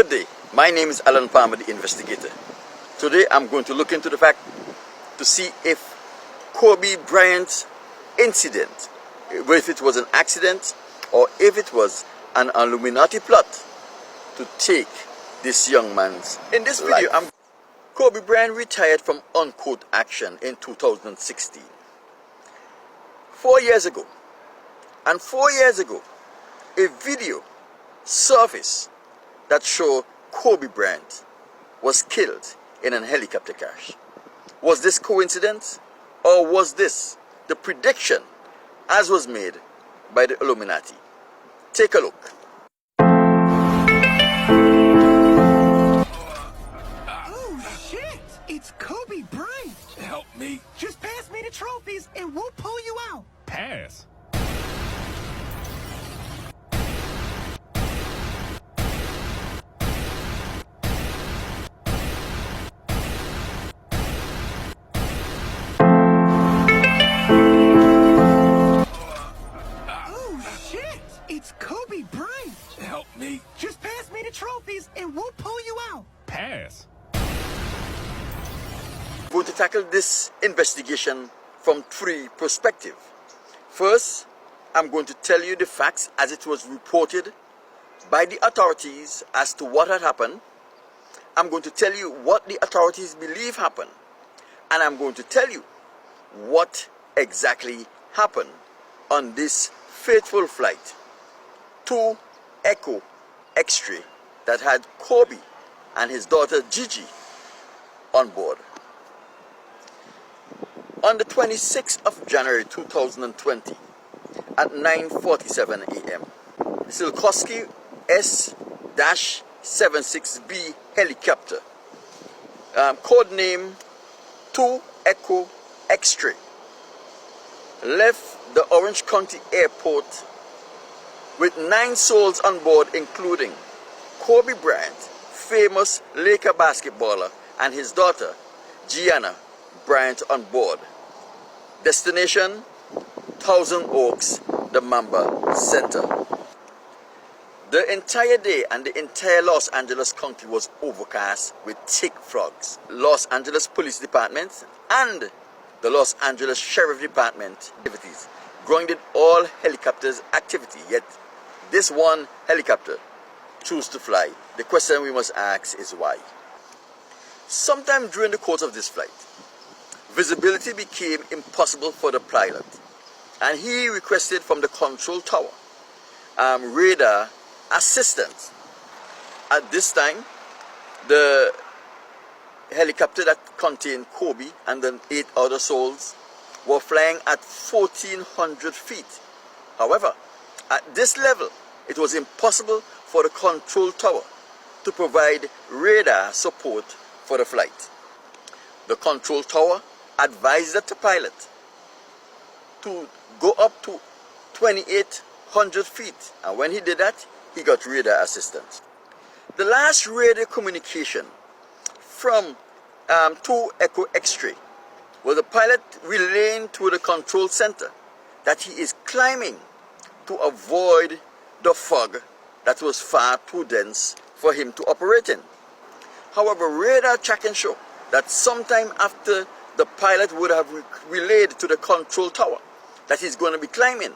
Good day. My name is Allan Palmer, the investigator. Today I'm going to look into the fact to see if Kobe Bryant's incident, if it was an accident or if it was an Illuminati plot to take this young man's life. In this video, Kobe Bryant retired from on-court action in 2016. 4 years ago, and 4 years ago, a video surfaced that showed Kobe Bryant was killed in a helicopter crash. Was this coincidence, or was this the prediction as was made by the Illuminati? Take a look. Oh shit! It's Kobe Bryant! Help me. Just pass me the trophies and we'll pull you out. Pass. Oh shit! It's Kobe Bryant! Help me. Just pass me the trophies and we'll pull you out. Pass. I'm going to tackle this investigation from three perspectives. First, I'm going to tell you the facts as it was reported by the authorities as to what had happened. I'm going to tell you what the authorities believe happened. And I'm going to tell you what exactly happened on this fateful flight to Echo X-Ray that had Kobe and his daughter Gigi on board. On the 26th of January 2020 at 9:47 a.m., Silkowski S-76B helicopter, codename 2 Echo X-Ray, left the Orange County Airport with 9 souls on board, including Kobe Bryant, famous Laker basketballer, and his daughter Gianna Bryant on board. Destination, Thousand Oaks, the Mamba Center. The entire day and the entire Los Angeles County was overcast with thick fogs. Los Angeles Police Department and the Los Angeles Sheriff Department activities grounded all helicopters' activity, yet this one helicopter chose to fly. The question we must ask is why. Sometime during the course of this flight, visibility became impossible for the pilot, and he requested from the control tower radar assistance. At this time, the helicopter that contained Kobe and the 8 other souls were flying at 1,400 feet. However, at this level, it was impossible for the control tower to provide radar support for the flight. The control tower advised the pilot to go up to 2,800 feet, and when he did that, he got radar assistance. The last radio communication from 2 Echo X-Ray was the pilot relaying to the control center that he is climbing to avoid the fog that was far too dense for him to operate in. However, radar tracking showed that sometime after the pilot would have relayed to the control tower that he's going to be climbing,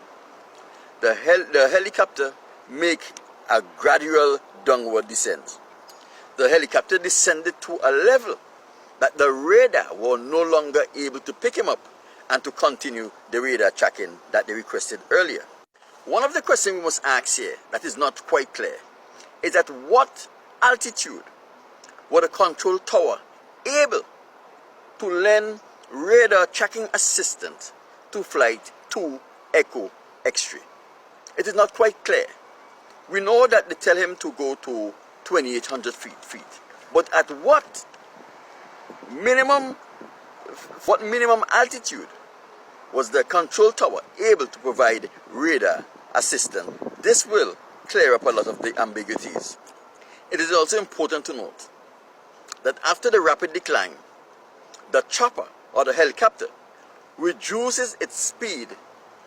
the helicopter make a gradual downward descent. The helicopter descended to a level that the radar were no longer able to pick him up and to continue the radar tracking that they requested earlier. One of the questions we must ask here that is not quite clear is at what altitude were the control tower able to lend radar tracking assistance to flight 2 Echo X-Ray? It is not quite clear. We know that they tell him to go to 2,800 feet. But at what minimum altitude was the control tower able to provide radar assistance? This will clear up a lot of the ambiguities. It is also important to note that after the rapid decline, the chopper or the helicopter reduces its speed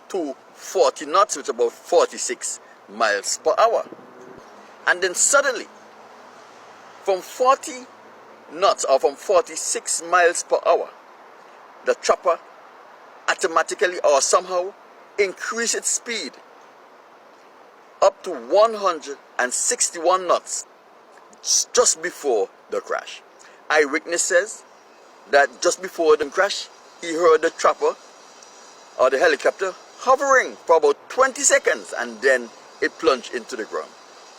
to 40 knots, which is about 46 miles per hour. And then suddenly, From 40 knots or from 46 miles per hour, the chopper automatically or somehow increased its speed up to 161 knots just before the crash. Eyewitness says that just before the crash, he heard the chopper or the helicopter hovering for about 20 seconds and then it plunged into the ground.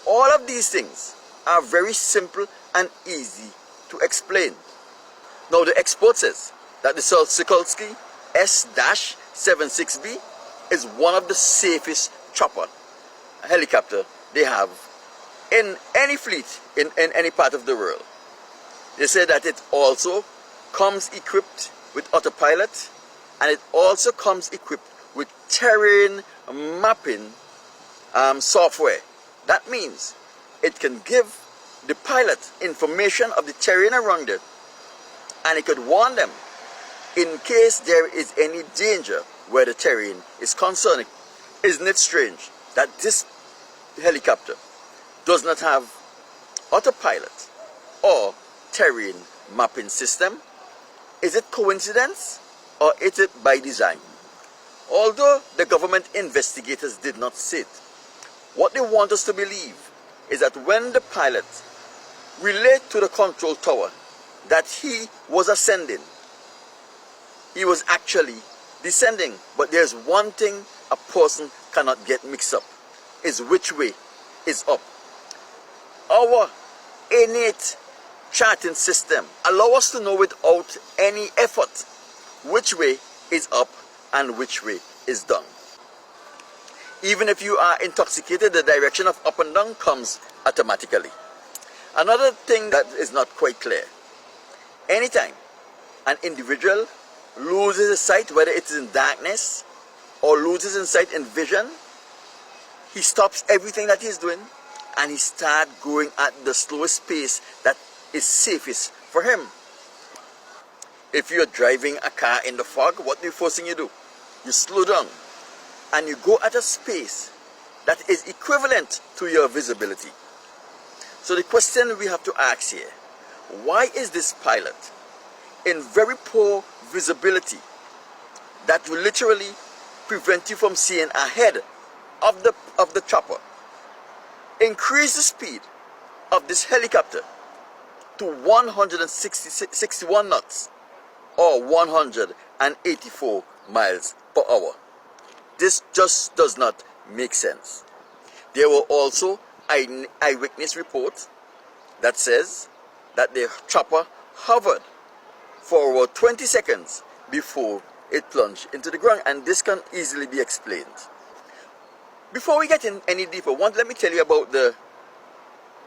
All of these things are very simple and easy to explain. Now the expert says that the Sikorsky S-76B is one of the safest chopper helicopter they have in any fleet in any part of the world. They say that it also comes equipped with autopilot and it also comes equipped with terrain mapping software. That means it can give the pilot information of the terrain around it and it could warn them in case there is any danger where the terrain is concerned. Isn't it strange that this helicopter does not have autopilot or terrain mapping system? Is it coincidence or is it by design? Although the government investigators did not say it, what they want us to believe is that when the pilot relayed to the control tower that he was ascending, he was actually descending. But there's one thing a person cannot get mixed up, is which way is up. Our innate charting system allows us to know without any effort which way is up and which way is down. Even if you are intoxicated, the direction of up and down comes automatically. Another thing that is not quite clear, anytime an individual loses his sight, whether it is in darkness or loses his sight in vision, he stops everything that he's doing and he starts going at the slowest pace that is safest for him. If you're driving a car in the fog, what the first thing you do? You slow down and you go at a space that is equivalent to your visibility. So the question we have to ask here, why is this pilot in very poor visibility that will literally prevent you from seeing ahead of the chopper, increase the speed of this helicopter to 161 knots or 184 miles per hour? This just does not make sense. There were also eyewitness reports that says that the chopper hovered for about 20 seconds before it plunged into the ground, and this can easily be explained. Before we get in any deeper, let me tell you about the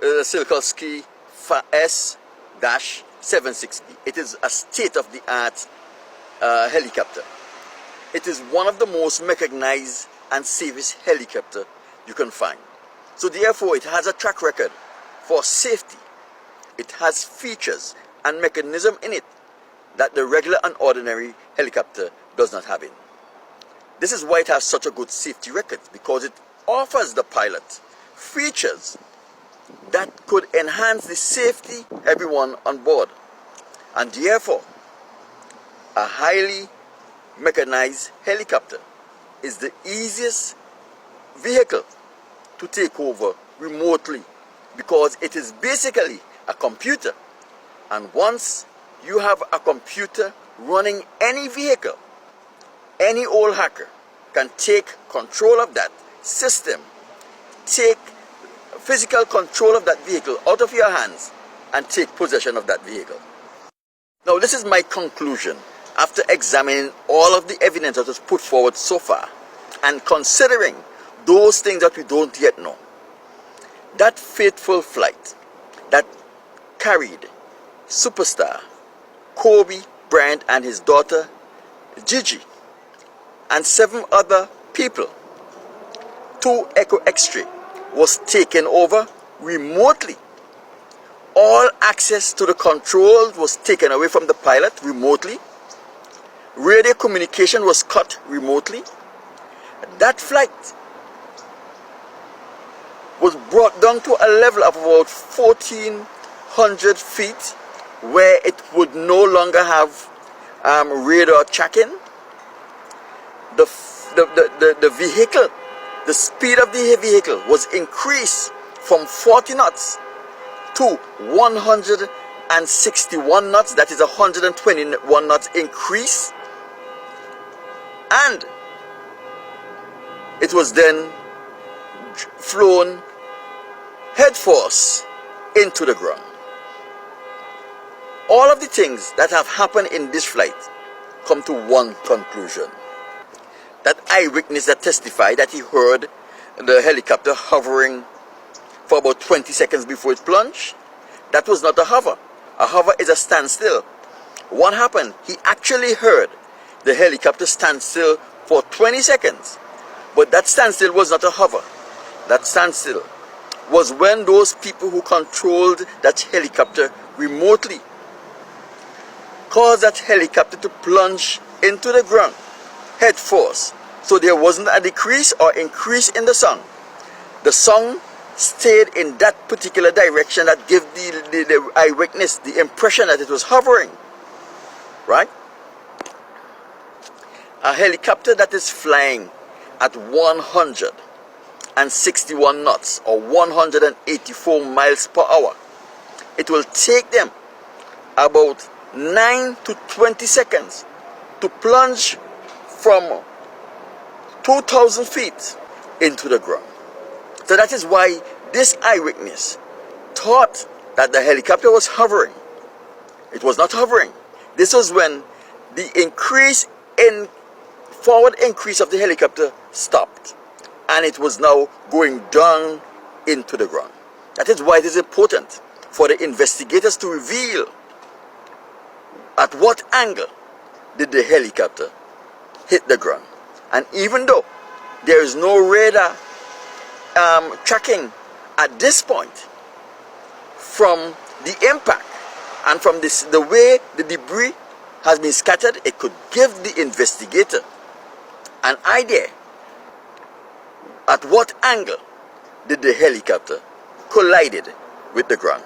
Sikorsky S-76B. It is a state-of-the-art helicopter. It is one of the most mechanized and safest helicopter you can find. So therefore, it has a track record for safety. It has features and mechanism in it that the regular and ordinary helicopter does not have in. This is why it has such a good safety record, because it offers the pilot features that could enhance the safety of everyone on board. And therefore, a highly mechanized helicopter is the easiest vehicle to take over remotely, because it is basically a computer. And once you have a computer running any vehicle, any old hacker can take control of that system, take physical control of that vehicle out of your hands and take possession of that vehicle. Now, this is my conclusion after examining all of the evidence that was put forward so far and considering those things that we don't yet know. That fateful flight that carried superstar Kobe Bryant and his daughter Gigi and 7 other people to Echo X-ray was taken over remotely. All access to the controls was taken away from the pilot remotely. Radio communication was cut remotely. That flight was brought down to a level of about 100 feet where it would no longer have radar tracking, the vehicle, the speed of the vehicle was increased from 40 knots to 161 knots. That is 121 knots increase. And it was then flown headfirst into the ground. All of the things that have happened in this flight come to one conclusion. That eyewitness that testified that he heard the helicopter hovering for about 20 seconds before it plunged, that was not a hover. A hover is a standstill. What happened? He actually heard the helicopter stand still for 20 seconds. But that standstill was not a hover. That standstill was when those people who controlled that helicopter remotely caused that helicopter to plunge into the ground head first. So there wasn't a decrease or increase in the song. The song stayed in that particular direction that gave the eyewitness the impression that it was hovering. Right? A helicopter that is flying at 161 knots or 184 miles per hour, it will take them about 9 to 20 seconds to plunge from 2,000 feet into the ground. So that is why this eyewitness thought that the helicopter was hovering. It was not hovering. This was when the forward increase of the helicopter stopped, and it was now going down into the ground. That is why it is important for the investigators to reveal at what angle did the helicopter hit the ground. And even though there is no radar tracking at this point from the impact and from the way the debris has been scattered, it could give the investigator an idea at what angle did the helicopter collided with the ground.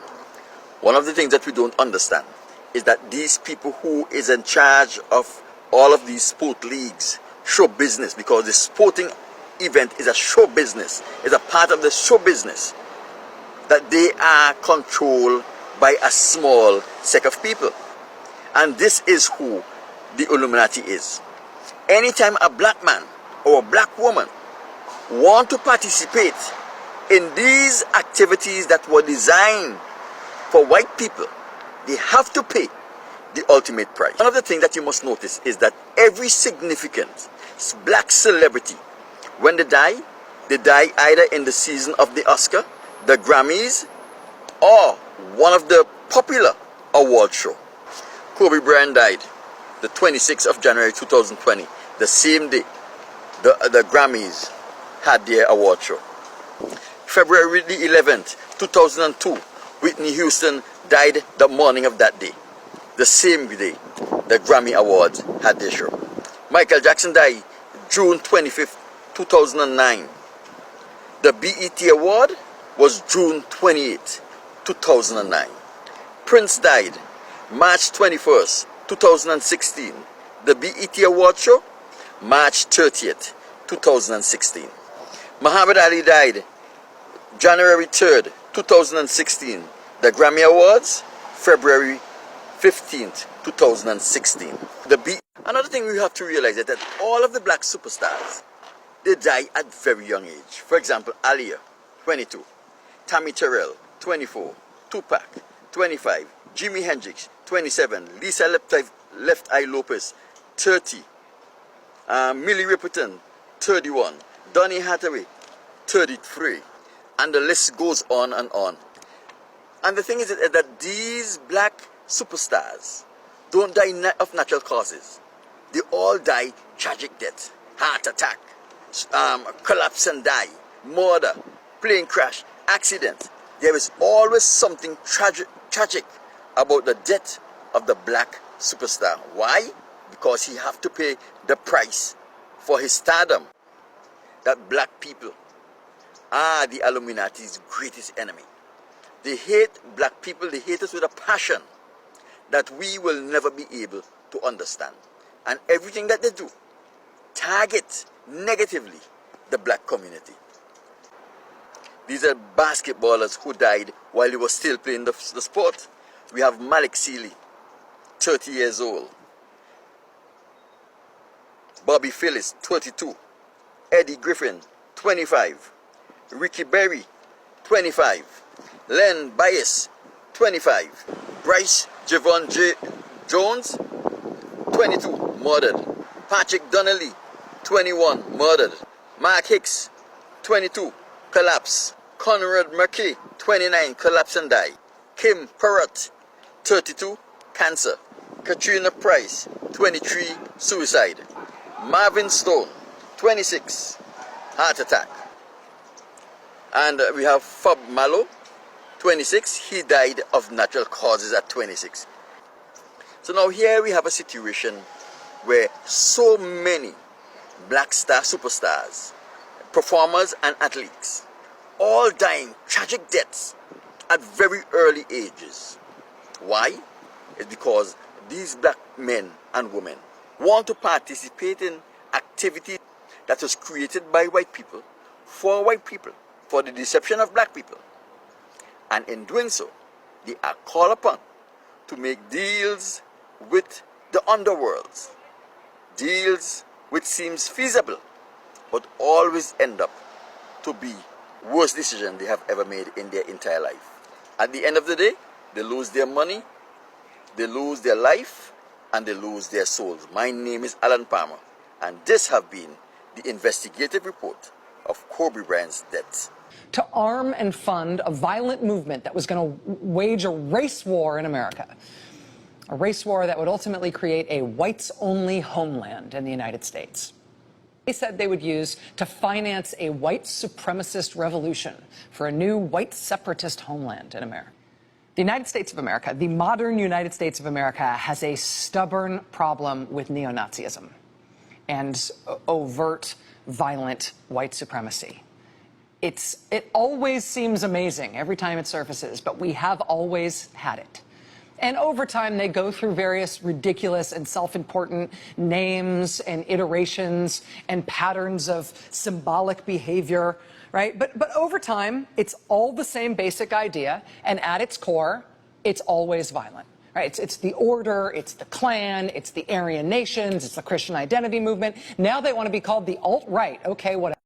One of the things that we don't understand is that these people who is in charge of all of these sport leagues, show business, because the sporting event is a show business, is a part of the show business, that they are controlled by a small set of people. And this is who the Illuminati is. Anytime a black man or a black woman want to participate in these activities that were designed for white people, they have to pay the ultimate price. One of the things that you must notice is that every significant black celebrity, when they die either in the season of the Oscar, the Grammys, or one of the popular award show. Kobe Bryan died the 26th of January 2020, the same day the Grammys had their award show. February the 11th, 2002, Whitney Houston died the morning of that day. The same day the Grammy Awards had their show. Michael Jackson died June 25th, 2009. The BET Award was June 28th, 2009. Prince died March 21st, 2016. The BET Award show, March 30th, 2016. Muhammad Ali died January 3rd, 2016. The Grammy Awards, February 15th, 2016. Another thing we have to realize is that all of the black superstars, they die at very young age. For example, Aaliyah, 22. Tammy Terrell, 24. Tupac, 25. Jimi Hendrix, 27. Lisa Left Eye Lopez, 30. Millie Riperton, 31. Donny Hathaway, 33. And the list goes on and on. And the thing is that these black superstars don't die of natural causes. They all die tragic death, heart attack, collapse and die, murder, plane crash, accident. There is always something tragic about the death of the black superstar. Why? Because he have to pay the price for his stardom. That black people are the Illuminati's greatest enemy. They hate black people, they hate us with a passion that we will never be able to understand. And everything that they do target negatively the black community. These are basketballers who died while they were still playing the sport. We have Malik Sealy, 30 years old. Bobby Phillips, 22. Eddie Griffin, 25. Ricky Berry, 25. Len Bias, 25. Bryce Javon Jones, 22, murdered. Patrick Donnelly, 21, murdered. Mark Hicks, 22, collapse. Conrad Murphy, 29, collapse and die. Kim Perrott, 32, cancer. Katrina Price, 23, suicide. Marvin Stone, 26, heart attack. And we have Fob Mallow, 26, he died of natural causes at 26. So now here we have a situation where so many black star superstars, performers and athletes, all dying tragic deaths at very early ages. Why? It's because these black men and women want to participate in activity that was created by white people, for the deception of black people. And in doing so, they are called upon to make deals with the underworlds, deals which seems feasible, but always end up to be worst decision they have ever made in their entire life. At the end of the day, they lose their money, they lose their life, and they lose their souls. My name is Alan Palmer, and this have been the investigative report of Kobe Bryant's death. To arm and fund a violent movement that was going to wage a race war in America. A race war that would ultimately create a whites-only homeland in the United States. They said they would use to finance a white supremacist revolution for a new white separatist homeland in America. The United States of America, the modern United States of America, has a stubborn problem with neo-Nazism and overt, violent white supremacy. It always seems amazing every time it surfaces, but we have always had it. And over time, they go through various ridiculous and self-important names and iterations and patterns of symbolic behavior, right? But over time, it's all the same basic idea, and at its core, it's always violent. Right? It's the order, it's the Klan, it's the Aryan nations, it's the Christian identity movement. Now they want to be called the alt-right. Okay, whatever.